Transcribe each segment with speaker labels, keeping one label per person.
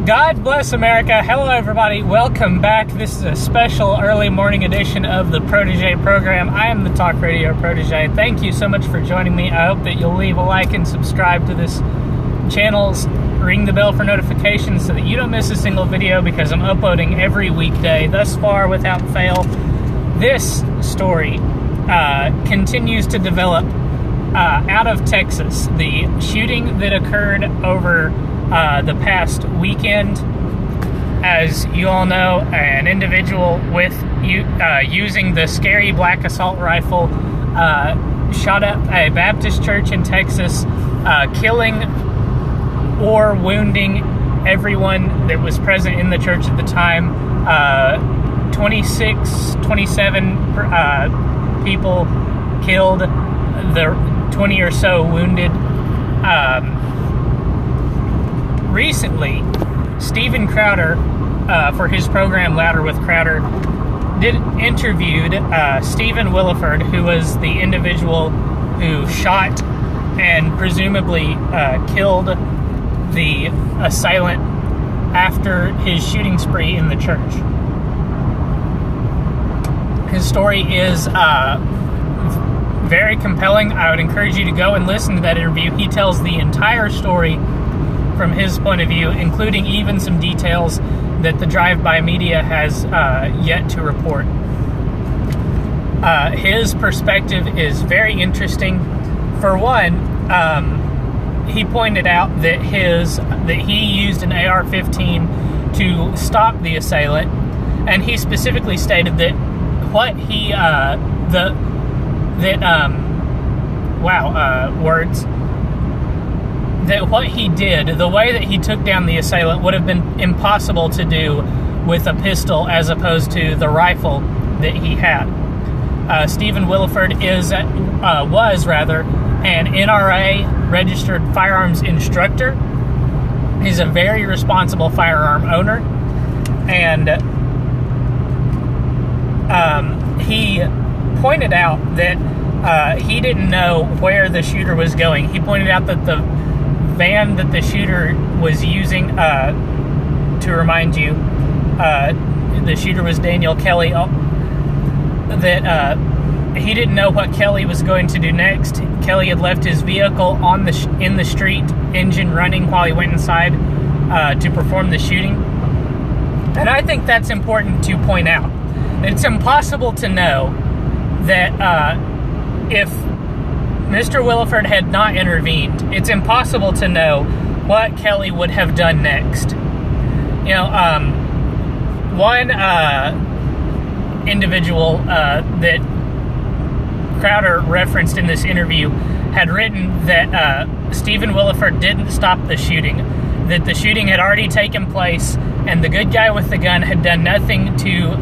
Speaker 1: God bless America. Hello, everybody. Welcome back. This is a special early morning edition of the Protege program. I am the Talk Radio Protege. Thank you so much for joining me. I hope that you'll leave a like and subscribe to this channel. Ring the bell for notifications so that you don't miss a single video, because I'm uploading every weekday thus far without fail. This story continues to develop out of Texas. The shooting that occurred over the past weekend, as you all know, an individual with using the scary black assault rifle shot up a Baptist church in Texas, killing or wounding everyone that was present in the church at the time. 27 people killed, the 20 or so wounded. Recently, Steven Crowder, for his program Louder with Crowder, interviewed Stephen Williford, who was the individual who shot and presumably killed the assailant after his shooting spree in the church. His story is very compelling. I would encourage you to go and listen to that interview. He tells the entire story from his point of view, including even some details that the drive-by media has yet to report. His perspective is very interesting. For one, he pointed out that he used an AR-15 to stop the assailant, and he specifically stated that what he what he did, the way that he took down the assailant, would have been impossible to do with a pistol as opposed to the rifle that he had. Stephen Williford was an NRA registered firearms instructor. He's a very responsible firearm owner, and he pointed out that he didn't know where the shooter was going. He pointed out that the van that the shooter was using, to remind you, the shooter was Daniel Kelley, that he didn't know what Kelley was going to do next. Kelley had left his vehicle in the street, engine running, while he went inside to perform the shooting. And I think that's important to point out. It's impossible to know that if Mr. Williford had not intervened, it's impossible to know what Kelley would have done next. You know, one individual that Crowder referenced in this interview had written that Stephen Williford didn't stop the shooting, that the shooting had already taken place, and the good guy with the gun had done nothing to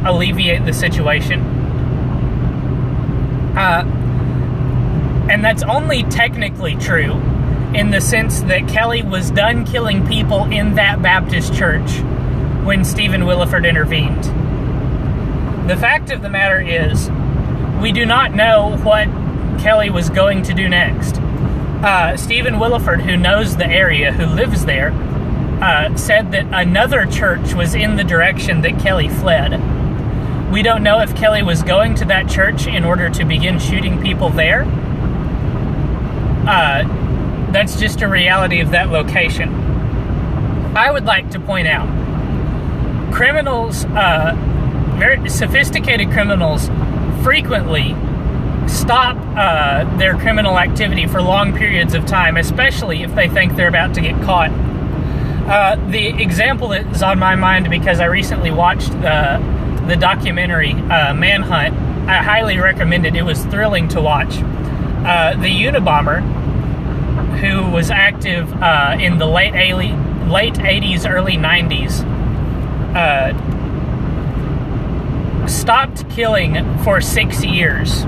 Speaker 1: alleviate the situation. And that's only technically true, in the sense that Kelley was done killing people in that Baptist church when Stephen Williford intervened. The fact of the matter is, we do not know what Kelley was going to do next. Stephen Williford, who knows the area, who lives there, said that another church was in the direction that Kelley fled. We don't know if Kelley was going to that church in order to begin shooting people there. That's just a reality of that location. I would like to point out, criminals, very sophisticated criminals, frequently stop their criminal activity for long periods of time, especially if they think they're about to get caught. The example that is on my mind, because I recently watched the documentary Manhunt. I highly recommend it. It was thrilling to watch. The Unabomber, who was active in the late 80s, early 90s, stopped killing for 6 years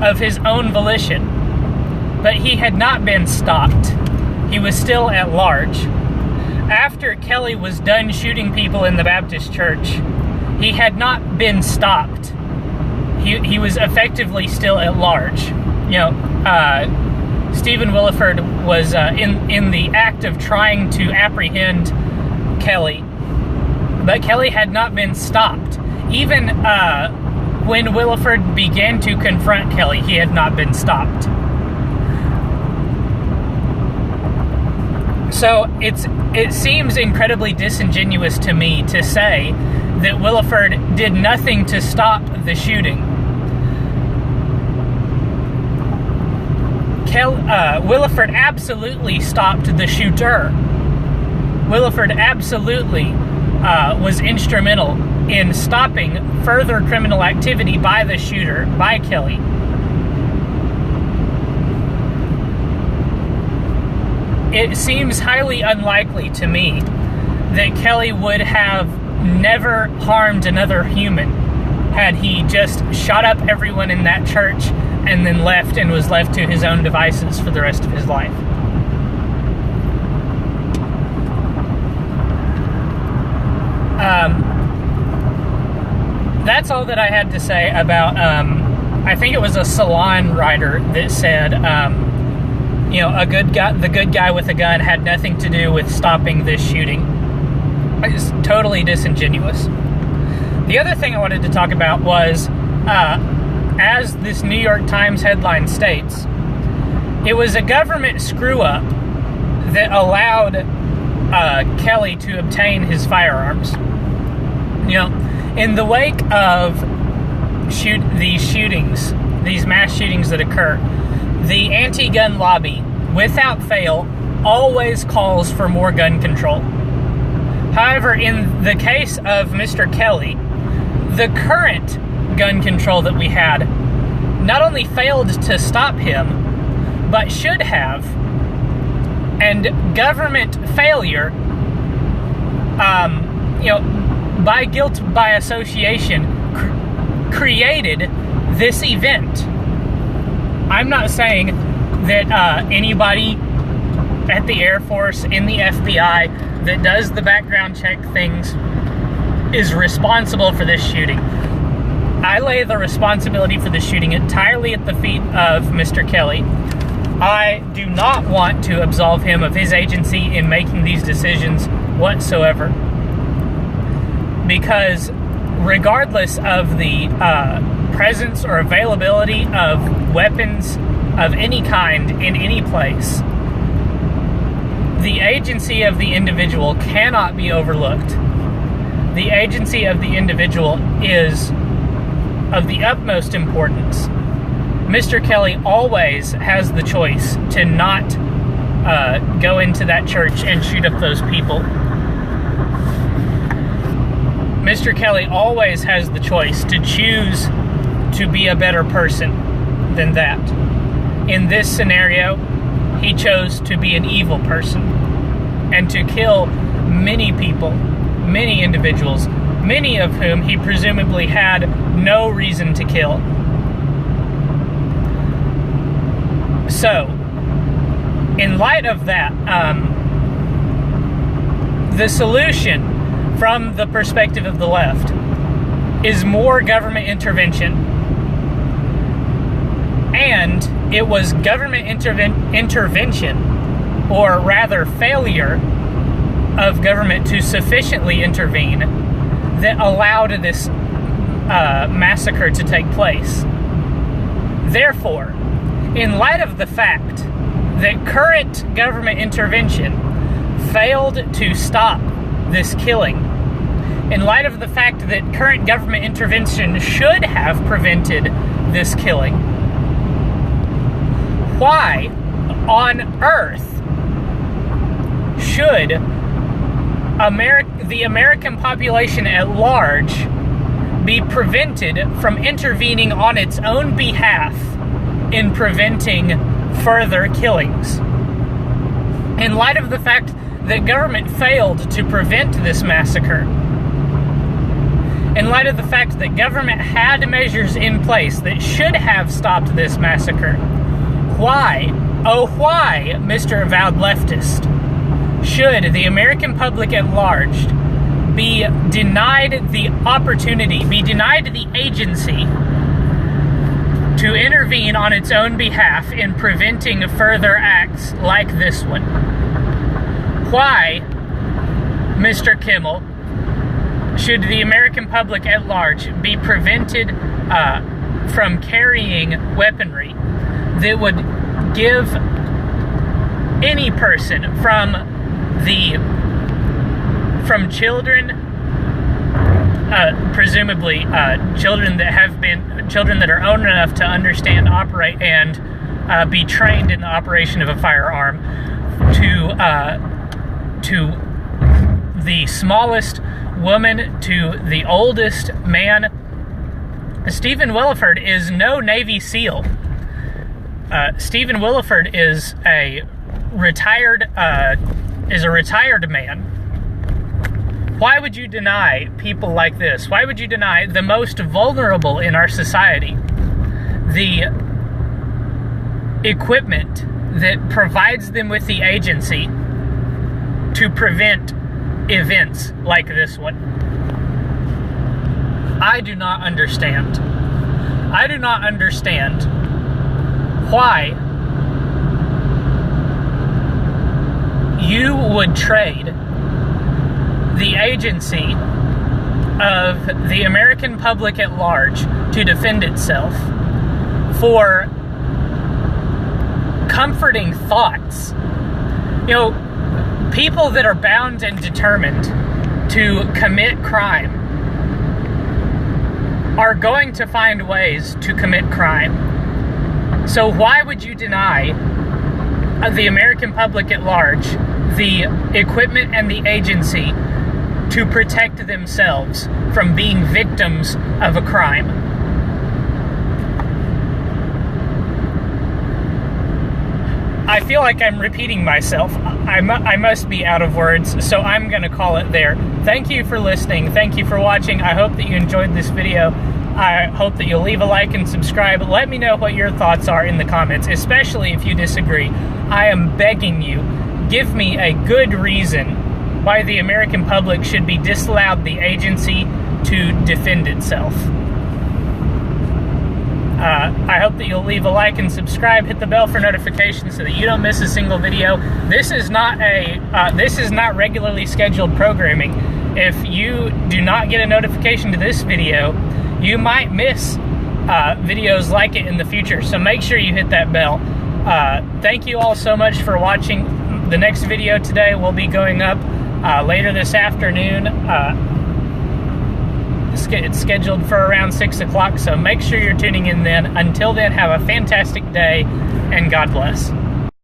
Speaker 1: of his own volition, but he had not been stopped. He was still at large. After Kelley was done shooting people in the Baptist church, he had not been stopped. He was effectively still at large. You know, Stephen Williford was in the act of trying to apprehend Kelley, but Kelley had not been stopped. Even when Williford began to confront Kelley, he had not been stopped. So it seems incredibly disingenuous to me to say that Williford did nothing to stop the shooting. Williford absolutely stopped the shooter. Williford absolutely was instrumental in stopping further criminal activity by the shooter, by Kelley. It seems highly unlikely to me that Kelley would have never harmed another human had he just shot up everyone in that church and then left and was left to his own devices for the rest of his life. That's all that I had to say about, I think it was a Salon writer that said, the good guy with a gun had nothing to do with stopping this shooting. It's totally disingenuous. The other thing I wanted to talk about was, as this New York Times headline states, it was a government screw-up that allowed Kelley to obtain his firearms. In the wake of these mass shootings that occur, the anti-gun lobby, without fail, always calls for more gun control. However, in the case of Mr. Kelley, the current gun control that we had not only failed to stop him, but should have. And government failure, by guilt by association, created this event. I'm not saying that anybody at the Air Force, in the FBI, that does the background check things is responsible for this shooting. I lay the responsibility for the shooting entirely at the feet of Mr. Kelley. I do not want to absolve him of his agency in making these decisions whatsoever. Because regardless of the presence or availability of weapons of any kind in any place, the agency of the individual cannot be overlooked. The agency of the individual is of the utmost importance. Mr. Kelley always has the choice to not go into that church and shoot up those people. Mr. Kelley always has the choice to choose to be a better person than that. In this scenario, he chose to be an evil person and to kill many people, many individuals, many of whom he presumably had no reason to kill. So, in light of that, the solution from the perspective of the left is more government intervention. And it was government intervention, or rather failure of government to sufficiently intervene, that allowed this massacre to take place. Therefore, in light of the fact that current government intervention failed to stop this killing, in light of the fact that current government intervention should have prevented this killing, why on earth should the American population at large be prevented from intervening on its own behalf in preventing further killings? In light of the fact that government failed to prevent this massacre, in light of the fact that government had measures in place that should have stopped this massacre, why, oh why, Mr. Avowed Leftist, should the American public at large be denied the opportunity, be denied the agency to intervene on its own behalf in preventing further acts like this one. Why, Mr. Kimmel, should the American public at large be prevented from carrying weaponry that would give any person from children, presumably children that are old enough to understand, operate, and be trained in the operation of a firearm, to the smallest woman to the oldest man. Stephen Willeford is no Navy SEAL. Stephen Willeford is a retired man. Why would you deny people like this? Why would you deny the most vulnerable in our society the equipment that provides them with the agency to prevent events like this one? I do not understand. I do not understand why you would trade the agency of the American public at large to defend itself for comforting thoughts. You know, people that are bound and determined to commit crime are going to find ways to commit crime. So why would you deny the American public at large the equipment and the agency to protect themselves from being victims of a crime? I feel like I'm repeating myself. I must be out of words, so I'm going to call it there. Thank you for listening. Thank you for watching. I hope that you enjoyed this video. I hope that you'll leave a like and subscribe. Let me know what your thoughts are in the comments, especially if you disagree. I am begging you, give me a good reason why the American public should be disallowed the agency to defend itself. I hope that you'll leave a like and subscribe, hit the bell for notifications so that you don't miss a single video. This is not regularly scheduled programming. If you do not get a notification to this video, you might miss videos like it in the future, so make sure you hit that bell. Thank you all so much for watching. The next video today will be going up later this afternoon. It's scheduled for around 6 o'clock, so make sure you're tuning in then. Until then, have a fantastic day, and God bless.